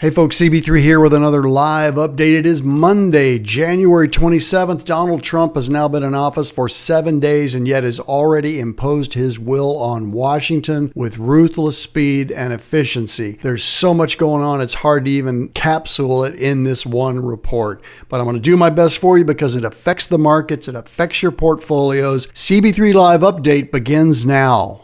Hey folks, CB3 here with another live update. It is Monday, January 27th. Donald Trump has now been in office for 7 days and yet has already imposed his will on Washington with ruthless speed and efficiency. There's so much going on, it's hard to even capsule it in this one report. But I'm going to do my best for you because it affects the markets, it affects your portfolios. CB3 Live Update begins now.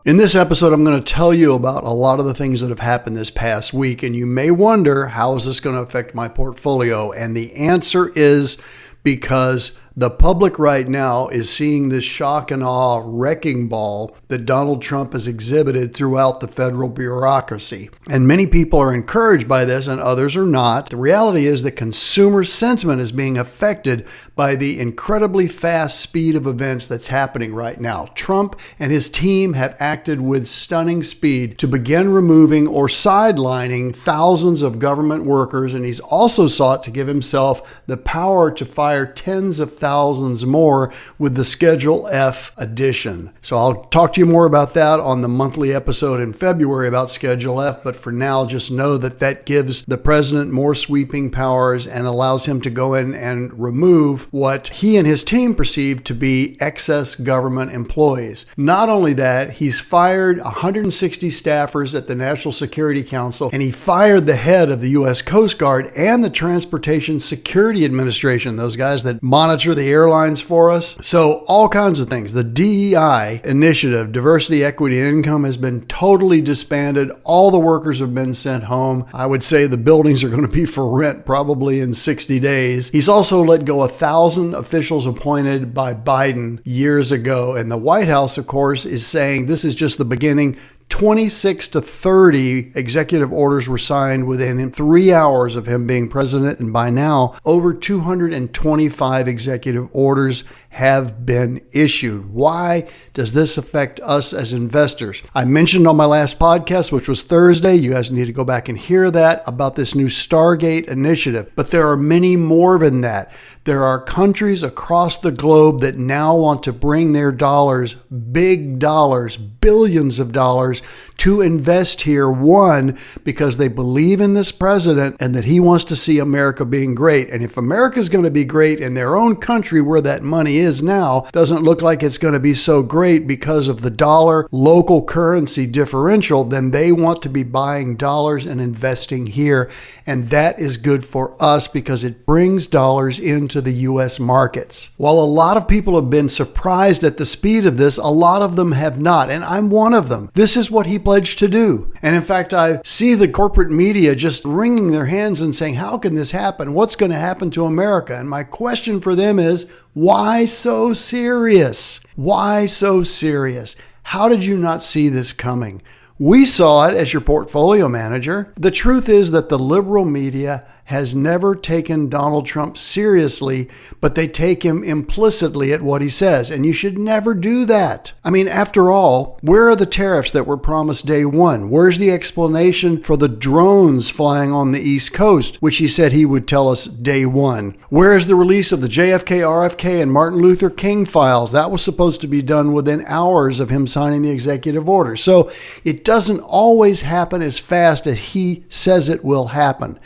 In this episode, I'm going to tell you about a lot of the things that have happened this past week, and you may wonder, how is this going to affect my portfolio? And the answer is because the public right now is seeing this shock and awe wrecking ball that Donald Trump has exhibited throughout the federal bureaucracy. And many people are encouraged by this and others are not. The reality is that consumer sentiment is being affected by the incredibly fast speed of events that's happening right now. Trump and his team have acted with stunning speed to begin removing or sidelining thousands of government workers, and he's also sought to give himself the power to fire tens of thousands more with the Schedule F addition. So I'll talk to you more about that on the monthly episode in February about Schedule F, but for now, just know that that gives the president more sweeping powers and allows him to go in and remove what he and his team perceive to be excess government employees. Not only that, he's fired 160 staffers at the National Security Council, and he fired the head of the U.S. Coast Guard and the Transportation Security Administration, those guys that monitor the airlines for us. So all kinds of things. The DEI initiative, diversity, equity, and income, has been totally disbanded. All the workers have been sent home. I would say the buildings are going to be for rent probably in 60 days. He's also let go 1,000 officials appointed by Biden years ago. And the White House, of course, is saying this is just the beginning. 26 to 30 executive orders were signed within 3 hours of him being president, and by now, over 225 executive orders have been issued. Why does this affect us as investors? I mentioned on my last podcast, which was Thursday, you guys need to go back and hear that, about this new Stargate initiative, but there are many more than that. There are countries across the globe that now want to bring their dollars, big dollars, billions of dollars, to invest here. One, because they believe in this president and that he wants to see America being great. And if America is going to be great in their own country where that money is now, doesn't look like it's going to be so great because of the dollar local currency differential, then they want to be buying dollars and investing here. And that is good for us because it brings dollars into the U.S. markets. While a lot of people have been surprised at the speed of this, a lot of them have not. And I'm one of them. This is what he pledged to do. And in fact, I see the corporate media just wringing their hands and saying, how can this happen? What's going to happen to America? And my question for them is, why so serious? Why so serious? How did you not see this coming? We saw it as your portfolio manager. The truth is that the liberal media has never taken Donald Trump seriously, but they take him implicitly at what he says, and you should never do that. I mean, after all, where are the tariffs that were promised day one? Where's the explanation for the drones flying on the East Coast, which he said he would tell us day one? Where is the release of the JFK, RFK, and Martin Luther King files? That was supposed to be done within hours of him signing the executive order. So it doesn't always happen as fast as he says it will happen.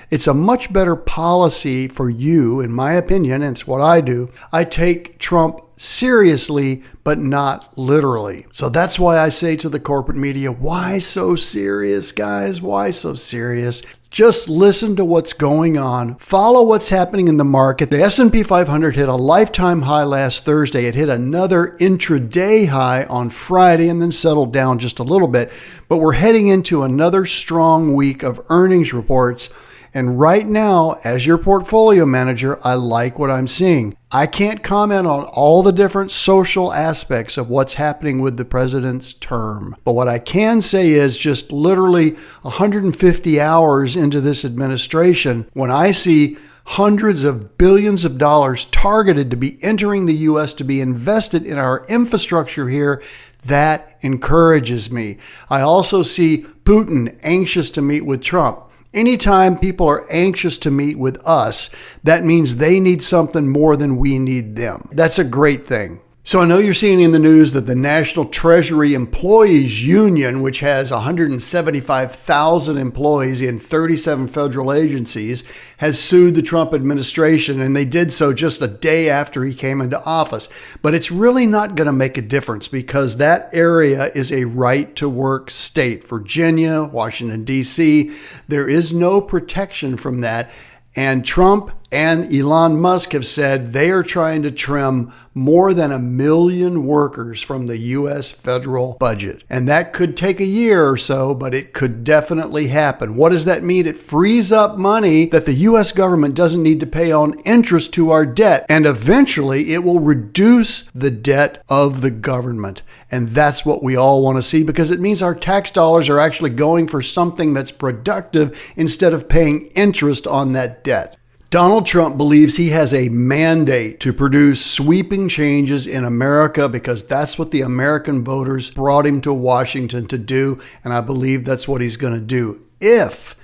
It's a much better policy for you, in my opinion, and it's what I do. I take Trump seriously, but not literally. So that's why I say to the corporate media, why so serious, guys? Why so serious? Just listen to what's going on. Follow what's happening in the market. The S&P 500 hit a lifetime high last Thursday. It hit another intraday high on Friday and then settled down just a little bit. But we're heading into another strong week of earnings reports. And right now, as your portfolio manager, I like what I'm seeing. I can't comment on all the different social aspects of what's happening with the president's term. But what I can say is just literally 150 hours into this administration, when I see hundreds of billions of dollars targeted to be entering the U.S. to be invested in our infrastructure here, that encourages me. I also see Putin anxious to meet with Trump. Anytime people are anxious to meet with us, that means they need something more than we need them. That's a great thing. So I know you're seeing in the news that the National Treasury Employees Union, which has 175,000 employees in 37 federal agencies, has sued the Trump administration, and they did so just a day after he came into office. But it's really not going to make a difference because that area is a right-to-work state. Virginia, Washington, D.C., there is no protection from that. And Trump and Elon Musk have said they are trying to trim more than 1 million workers from the U.S. federal budget. And that could take a year or so, but it could definitely happen. What does that mean? It frees up money that the U.S. government doesn't need to pay on interest to our debt. And eventually it will reduce the debt of the government. And that's what we all want to see because it means our tax dollars are actually going for something that's productive instead of paying interest on that debt. Donald Trump believes he has a mandate to produce sweeping changes in America because that's what the American voters brought him to Washington to do, and I believe that's what he's going to do. If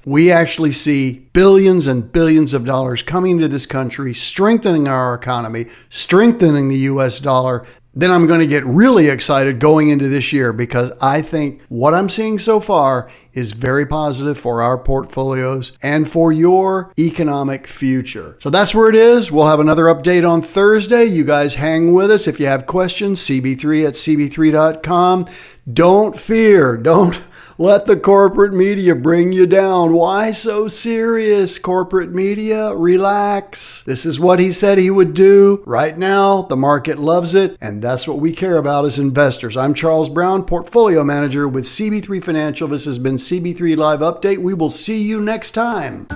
we actually see billions and billions of dollars coming to this country, strengthening our economy, strengthening the U.S. dollar, then I'm going to get really excited going into this year because I think what I'm seeing so far is very positive for our portfolios and for your economic future. So that's where it is. We'll have another update on Thursday. You guys hang with us. If you have questions, cb3@cb3.com. Don't fear. Don't let the corporate media bring you down. Why so serious, corporate media? Relax. This is what he said he would do. Right now, the market loves it, and that's what we care about as investors. I'm Charles Brown, Portfolio Manager with CB3 Financial. This has been CB3 Live Update. We will see you next time.